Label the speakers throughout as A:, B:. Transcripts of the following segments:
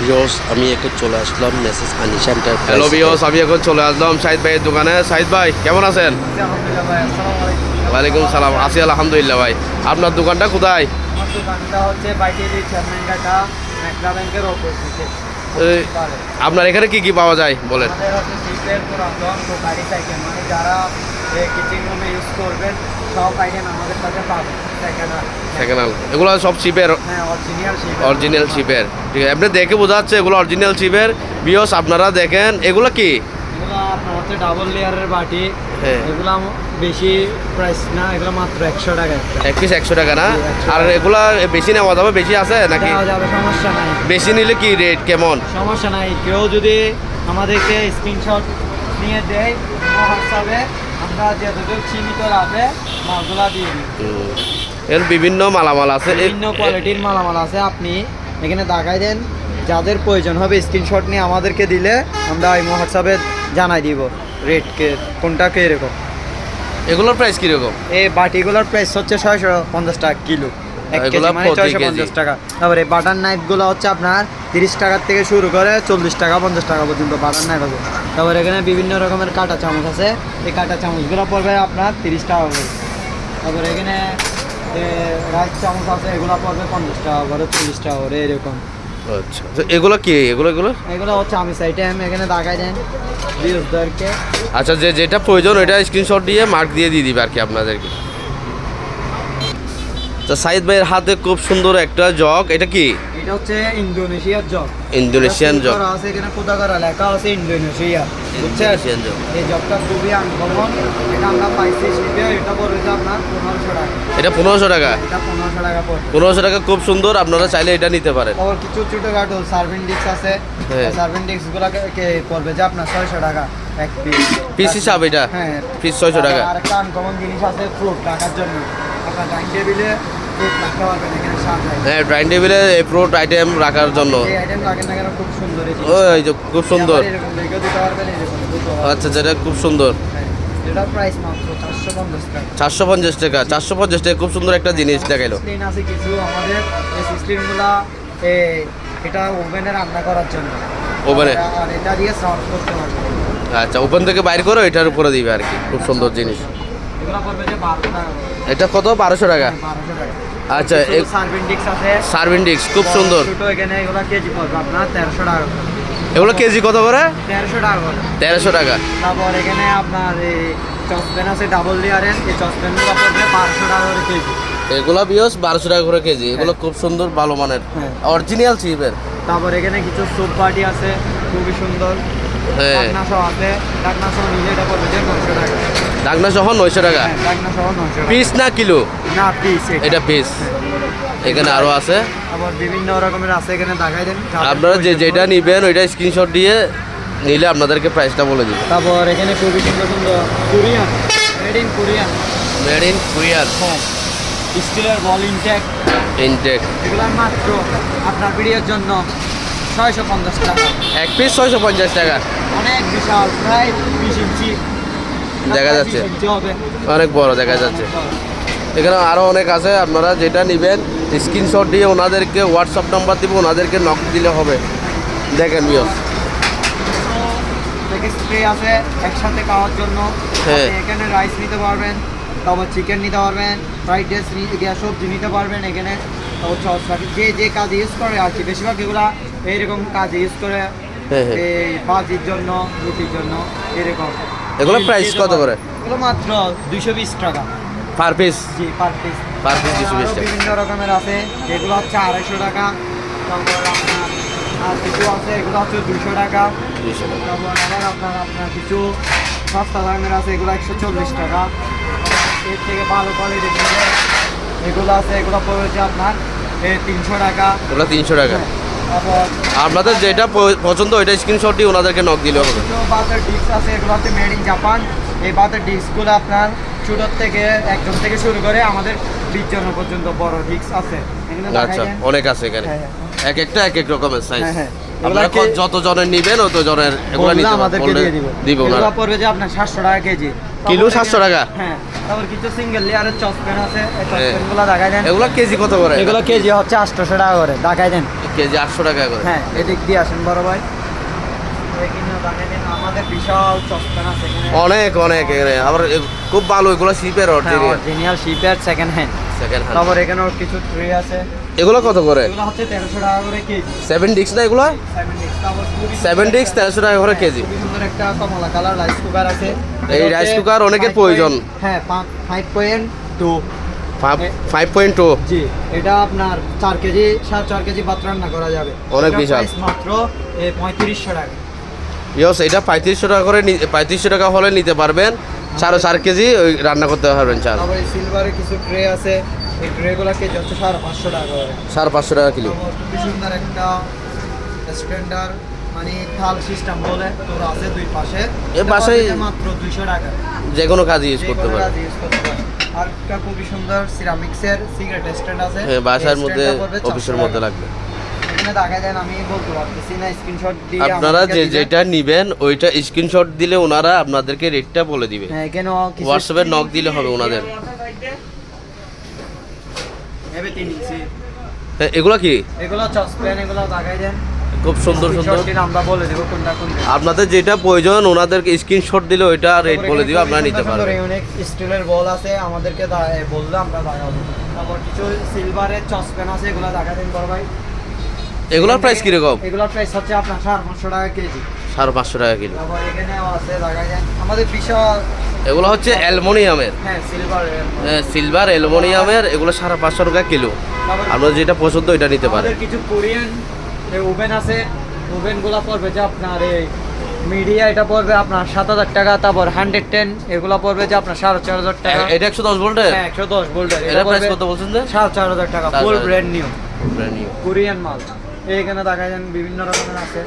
A: Viewers আমি এখন চলে আসলাম message Anisha enterprise.
B: Hello viewers, আমি এখন চলে আসলাম শাহিদ ভাইয়ের দোকানে। শাহিদ ভাই কেমন আছেন?
C: আলহামদুলিল্লাহ ভাই, আসসালামু আলাইকুম।
B: ওয়ালাইকুম সালাম। আছি আলহামদুলিল্লাহ ভাই। আপনার দোকানটা কোথায়?
C: আমার দোকানটা হচ্ছে বাইটিলি চেয়ারম্যান ঘাটা মেঘলা ব্যাংকের অপোজিটে।
B: আপনার এখানে কি কি পাওয়া যায় বলেন?
C: আমাদের হচ্ছে সিপের পুরাতন গাড়ি সাইকেল, মানে যারা কিচেন রুমে ইউজ করবেন সব আইটেম আমাদের কাছে পাবেন।
B: সেকেন্ড হ্যান্ড এগুলো সব শিপের,
C: হ্যাঁ,
B: অরিজিনাল শিপের। ঠিক আছে, আপনি দেখে বোঝা যাচ্ছে এগুলো অরিজিনাল শিপের। ভিউয়ার্স আপনারা দেখেন এগুলো কি?
C: এগুলো আপনার হচ্ছে ডাবল লেয়ারের বাটি।
B: হ্যাঁ।
C: এগুলো বেশি প্রাইস না, এগুলো মাত্র 100 টাকা একটা।
B: এক পিস 100 টাকা না?
C: 100
B: আর এগুলা বেশি নেওয়া যাবে? বেশি আছে নাকি?
C: দেওয়া যাবে, সমস্যা নাই।
B: বেশি নিলে কি রেট কেমন?
C: সমস্যা নাই, কেউ যদি আমাদেরকে স্ক্রিনশট নিয়ে দেয় হোয়াটসঅ্যাপে, আমরা যতটুকু সীমিত লাভে মালগুলা দিয়ে দিই।
B: এর বিভিন্ন মালামাল আছে,
C: বিভিন্ন কোয়ালিটির মালামাল আছে। আপনি এখানে দেখাই দেন, যাদের প্রয়োজন হবে স্ক্রিনশট নিয়ে আমাদেরকে দিলে আমরা এই হোয়াটসঅ্যাপে জানাই দিব রেটকে কোনটা কীরকম।
B: এগুলোর প্রাইস কীরকম?
C: এই বাটিগুলোর প্রাইস হচ্ছে 650 টাকা কিলো, 1 কেজি
B: এগুলা
C: মানে
B: প্রতি
C: 650 টাকা। তারপরে বাটার নাইফগুলো হচ্ছে আপনার 30 টাকার থেকে শুরু করে 40 টাকা 50 টাকা পর্যন্ত বাটার নাইফ আছে। তারপরে এখানে বিভিন্ন রকমের কাঁটা চামচ আছে, এই কাঁটা চামচগুলো পড়বে আপনার 30 টাকা করে। তারপরে এখানে রাইস চামচ আছে, এগুলো পড়বে 50 টাকা করে, 40 টাকা করে, এরকম।
B: আচ্ছা, তো এগুলো কি? এগুলো
C: এগুলো হচ্ছে আমি আইটেম, এখানে দেখাই দেন ভিউয়ারদেরকে।
B: আচ্ছা, যেটা প্রয়োজন ওইটা স্ক্রিনশট দিয়ে মার্ক দিয়ে দিবে আর কি আপনাদেরকে। তো সাইদ ভাইয়ের হাতে খুব সুন্দর একটা জগ, এটা কি?
C: এটা হচ্ছে ইন্দোনেশিয়ার জগ।
B: ইন্দোনেশিয়ান জগ
C: আছে, এখানে কোথাকার লেখা আছে ইন্দোনেশিয়া, বুঝছেন?
B: Indonesian jug.
C: এই জগটা খুবই আনকমন, এটা আমরা পাইছি শিপে। এটা পড়বে যে আপনার 1500 টাকা।
B: এটা 1500 টাকা?
C: এটা 1500 টাকা পড়বে।
B: 1500 টাকা, খুব সুন্দর। আপনারা চাইলে এটা নিতে পারেন।
C: আবার কিছু ছোটখাটো সার্ভিং ডিস্ক আছে,
B: হ্যাঁ।
C: সার্ভিং ডিস্কগুলোকে পড়বে যে আপনার 600 টাকা এক পিস।
B: পিস হিসাব এটা?
C: হ্যাঁ,
B: পিস 600 টাকা।
C: আর একটা আনকমন জিনিস আছে ফ্রুট রাখার জন্য। আপনার ডাইনিং টেবিলে ফ্রুট রাখতে পারবেন, এখানে সাজায়।
B: হ্যাঁ, ডাইনিং টেবিলে এই ফ্রুট আইটেম রাখার জন্য।
C: এই আইটেম রাখেন না কেন, খুব সুন্দর এই
B: ওই যে খুব সুন্দর।
C: এরকম রেখে দিতে পারবেন, এরকম দিতে পারবেন।
B: আচ্ছা, যেটা খুব সুন্দর।
C: হ্যাঁ, এটার প্রাইস মাত্র 450 টাকা।
B: 450 টাকা? 450 টাকা, খুব সুন্দর একটা জিনিস দেখাইলো।
C: সিস্টেম আছে কিছু আমাদের, এই সিস্টেমগুলো এটা ওভেনে রান্না করার জন্য।
B: ওভেনে?
C: আর এটা দিয়ে সার্ভ করতে পারবেন।
B: আচ্ছা, ওপেন থেকে বাইর করে এটার উপরে দিবে আর কি। খুব সুন্দর জিনিস।
C: এগুলো পড়বে যে 12 টাকা।
B: এটা কত? 1200 টাকা?
C: 1200 টাকা।
B: আচ্ছা,
C: সার্ভিং ডিস্ক আছে,
B: সার্ভিং ডিস্ক খুব সুন্দর।
C: ছোট, এখানে এগুলো কেজি পড়বে আপনার 1300 টাকা করে।
B: এগুলো কেজি কত করে?
C: 1300 টাকা করে।
B: 1300 টাকা।
C: তারপর এখানে আপনার এই চসপ্যান আছে ডাবল লেয়ারের, এই চসপ্যানগুলো পড়বে 1200 টাকা করে কেজি।
B: এগুলো বিয়স 1200 টাকা করে কেজি। এগুলো খুব সুন্দর, ভালো মানের,
C: হ্যাঁ।
B: অরিজিনাল চিপের।
C: তারপর এখানে কিছু সুপ বাটি আছে, খুবই সুন্দর।
B: হ্যাঁ,
C: ডাকনা সহ আছে, ডাকনা সহ নিলে এটা পড়বে যে 900 টাকা।
B: ডাকনা সহ 900 টাকা।
C: হ্যাঁ, ডাকনা সহ 900 টাকা।
B: পিস না কিলো?
C: না, পিস।
B: এটা পিস। এখানে আরো আছে,
C: আবার বিভিন্ন রকমের আছে, এখানে দেখাই দেন।
B: আপনারা যেটা নিবেন ওইটা স্ক্রিনশট দিয়ে নিলে আপনাদেরকে প্রাইসটা বলে দিব।
C: তারপর এখানে খুবই সুন্দর সুন্দর Korean, made in Korean,
B: made in Korean.
C: হ্যাঁ, স্টিলের বল ইনটেক।
B: ইনটেক
C: এগুলো মাত্র আপনার ভিডিওর জন্য 650 টাকা।
B: এক পিস 650 টাকা।
C: অনেক বিশাল, প্রায় 20 ইঞ্চি
B: দেখা যাচ্ছে,
C: 20 ইঞ্চি হবে।
B: অনেক বড় দেখা যাচ্ছে। এখানে আরও অনেক আছে, আপনারা যেটা নেবেন স্ক্রিনশট দিয়ে ওনাদেরকে হোয়াটসঅ্যাপ নাম্বার দিব, ওনাদেরকে নক দিলে হবে। দেখেন বিয়স,
C: স্প্রে আছে একসাথে খাওয়ার জন্য।
B: হ্যাঁ।
C: আপনি এখানে রাইস নিতে পারবেন, তারপর চিকেন নিতে পারবেন, ফ্রাইড রাইস সবজি নিতে পারবেন। এখানে তারপর সস যে কাজে ইউজ করে আর কি, বেশিরভাগ এগুলা এইরকম কাজে ইউজ করে,
B: হ্যাঁ, হ্যাঁ।
C: এই ভাজির জন্য, রুটির জন্য, এরকম।
B: এগুলো প্রাইস কত করে?
C: এগুলো মাত্র 220 টাকা
B: পার পিস?
C: জি, পার পিস।
B: পার পিস 220 টাকা।
C: বিভিন্ন রকমের আছে, এগুলো হচ্ছে 250 টাকা। তারপর আপনার আর কিছু আছে, এগুলো হচ্ছে 200 টাকা।
B: 200 টাকা।
C: তারপর আবার আপনার কিছু সস্তা দামের আছে, এগুলো 140 টাকা। এর থেকে ভালো কোয়ালিটির এগুলো আছে, এগুলো পড়েছে আপনার 300 টাকা।
B: ওগুলো 300 টাকা।
C: তারপর
B: আপনাদের যেটা পছন্দ ওইটা স্ক্রিনশট দিয়ে ওনাদেরকে নক দিলে হবে।
C: কিছু বাতের ডিস্ক আছে, এগুলো হচ্ছে মেড ইন জাপান। এই বাতের ডিস্কগুলো আপনার ছোটোর থেকে একজন থেকে শুরু করে আমাদের 20 জন পর্যন্ত বড় ডিস্ক আছে। এখানে দেখাই
B: আচ্ছা,
C: দেন।
B: অনেক আছে এখানে।
C: হ্যাঁ,
B: এক একটা এক এক রকমের সাইজ।
C: হ্যাঁ, হ্যাঁ।
B: আপনারা
C: এগুলা
B: যত জনের নিবেন অত জনের এগুলো
C: বললে
B: নিতে
C: আমাদেরকে দিয়ে দিব।
B: দিব
C: এগুলো
B: ওনারা।
C: পড়বে যে আপনার 700 টাকা কেজি।
B: কিলো
C: তারপর
B: 700 টাকা?
C: হ্যাঁ। তারপর কিছু সিঙ্গেল লেয়ারের চসপ্যান আছে, এই চসপ্যানগুলো দেখাই দেন।
B: এগুলো কেজি কত করে?
C: এগুলো কেজি হচ্ছে 800 টাকা করে, দেখাই দেন।
B: কেজি 800 টাকা করে।
C: হ্যাঁ, এদিক দিয়ে আসেন বড় ভাই। এখানে দেখেন আমাদের বিশাল চসপ্যান আছে এখানে।
B: অনেক অনেক এখানে আবার খুব ভালো, এগুলো শিপের অরিজিনাল
C: অরিজিনাল শিপের সেকেন্ড হ্যান্ড।
B: Second hand.
C: তারপর এখানেও কিছু ট্রে আছে।
B: এগুলো কত করে?
C: এগুলো হচ্ছে 1300 টাকা করে কেজি।
B: 7 ডিক্স না এগুলো?
C: 7 ডিক্স। তারপর
B: 7 ডিক্স 1300 টাকা করে কেজি।
C: খুবই সুন্দর একটা কমলা কালার রাইস কুকার আছে।
B: এই রাইস কুকার অনেকের প্রয়োজন।
C: হ্যাঁ, 5.2।
B: 5.2।
C: জি, এটা আপনার 4 কেজি 4.5 কেজি ভাত রান্না করা যাবে।
B: অনেক
C: এটার
B: বিশাল।
C: প্রাইস মাত্র 3500 টাকা।
B: ইয়স, এটা 3500 টাকা করে 3500 টাকা হলে নিতে পারবেন। 4.5 কেজি ওই রান্না করতে পারবেন চাল।
C: তারপর এই সিলভারের কিছু ট্রে আছে। এই ট্রেগুলো কেজি হচ্ছে 550 টাকা করে।
B: 550 টাকা কিলো।
C: তারপর খুবই সুন্দর একটা স্ট্যান্ডার মানে থাল সিস্টেম বলে তোর আছে দুই পাশে।
B: এ বাসায়
C: মাত্র 200 টাকা।
B: যে কোনো কাজে ইউজ করতে
C: যেকোনো
B: পারেন।
C: কাজে use করতে পারেন। আর একটা খুবই সুন্দর সিরামিক্সের সিগারেট স্ট্যান্ড আছে।
B: হ্যাঁ, বাসার
C: এই
B: মধ্যে
C: স্ট্যান্ডটা পড়বে 400
B: অফিসের
C: টাকা।
B: মধ্যে লাগবে।
C: এখানে দেখা যায় না, আমি বলতে পারতেছি না, স্ক্রিনশট দিয়ে
B: আপনারা
C: আমাদেরকে দিবেন।
B: যেটা নিবেন ওইটা স্ক্রিনশট দিলে ওনারা আপনাদেরকে রেটটা বলে দিবে।
C: হ্যাঁ, এখানেও কিছু
B: হোয়াটসঅ্যাপে নক দিলে হবে ওনাদের।
C: এবে 3 ইঞ্চি।
B: হ্যাঁ, এগুলো কি?
C: এগুলো চসপ্যান, এগুলো দেখাই দেন।
B: খুব সুন্দর সুন্দর।
C: স্ক্রিনশট দিলে আমরা বলে দেব কোনটা কোনটা।
B: আপনাদের যেটা প্রয়োজন ওনাদেরকে স্ক্রিনশট দিলে ওইটা রেট বলে দিবে, আপনারা নিতে পারবেন।
C: অনেক স্টিলের বল আছে, আমাদেরকে বললে আমরা দেখাবো। তারপর কিছু সিলভারের চসপ্যান আছে, এগুলো দেখা দেন বড় ভাই।
B: এগুলোর প্রাইস কিরকম?
C: এগুলোর প্রাইস হচ্ছে আপনার 550 টাকা কেজি।
B: 550 টাকা কিলো।
C: তারপর এখানেও আছে, দেখা যায় আমাদের বিশাল।
B: এগুলো হচ্ছে অ্যালুমিনিয়ামের,
C: হ্যাঁ, সিলভারের।
B: সিলভার অ্যালুমিনিয়ামের, এগুলো 550 টাকা কিলো। আপনার যেটা পছন্দ ওইটা নিতে পারেন।
C: আমাদের কিছু কোরিয়ান ওভেন আছে। ওভেনগুলো পড়বে যে আপনার এই মিডিয়া, এটা পড়বে আপনার 7000 টাকা। তারপর 110 এগুলো পড়বে যে আপনার 4500 টাকা।
B: এটা 110 ভোল্টের।
C: হ্যাঁ, 110 ভোল্টের।
B: এটা প্রাইস কত বলছেন যে?
C: 4500 টাকা, ফুল
B: 4500
C: brand new
B: brand new.
C: Korean মাল। এইখানে দেখা যান বিভিন্ন রকমের আছে।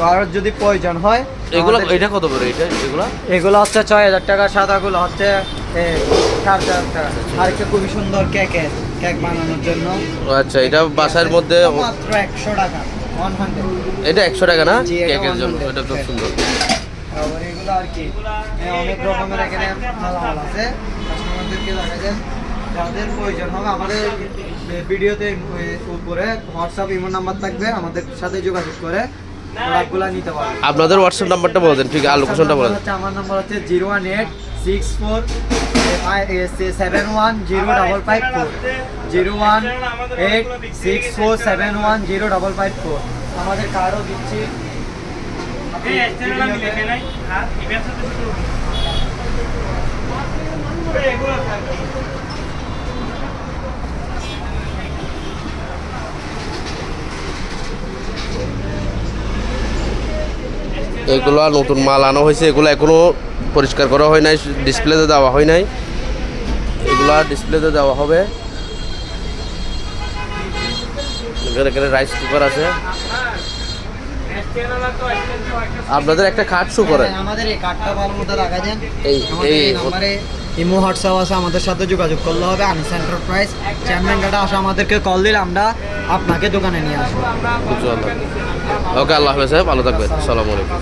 C: আর যদি প্রয়োজন হয়
B: এগুলো
C: আমাদের-
B: এটা কত করে এটা এগুলো?
C: এগুলো হচ্ছে 6000 টাকা, সাদাগুলো হচ্ছে 4000 টাকা। আর একটা খুবই সুন্দর কেক বানানোর জন্য।
B: ও আচ্ছা, এটা বাসার মধ্যে
C: মাত্র 100 টাকা, 100।
B: এটা 100 টাকা না?
C: জি, এটা
B: কেকের জন্য
C: 100
B: এটা খুব
C: হ্যাঁ।
B: সুন্দর।
C: আবার এগুলো আর কি অনেক রকমের এখানে মালামাল আছে। কাস্টমারদেরকে দেখা যায় যাদের প্রয়োজন হবে আমাদের ভিডিওতে উপরে হোয়াটসঅ্যাপ ইমো নাম্বার থাকবে, আমাদের সাথে যোগাযোগ করে প্রোডাক্টগুলো নিতে পারবে।
B: আপনাদের হোয়াটসঅ্যাপ নাম্বারটা বলে দেন, ঠিক আছে, আর লোকেশনটা বলে দেন।
C: আমার নাম্বার হচ্ছে 01864710554 01864710554। আমাদের কার্ডও দিচ্ছি।
B: এগুলো নতুন মাল আনা হয়েছে, এগুলো এখনো পরিষ্কার করা হয় নাই, ডিসপ্লেতে দেওয়া হয় নাই। এগুলা ডিসপ্লেতে দেওয়া হবে। এখানে রাইস কুকার আছে। আপনাদের একটা কার্ড শো করেন।
C: আমাদের এই কার্ডটা ভালো মতো রাখা যান।
B: এই
C: নম্বরে ইমো হোয়াটসঅ্যাপ আছে, আমাদের সাথে যোগাযোগ করলে হবে। আনিস এন্টারপ্রাইজ চেয়ারম্যান গাটা আসে, আমাদেরকে কল দিলে আমরা আপনাকে দোকানে নিয়ে আসবো।
B: ওকে, আল্লাহ হাফেজ, ভালো থাকবেন। আসসালামু আলাইকুম।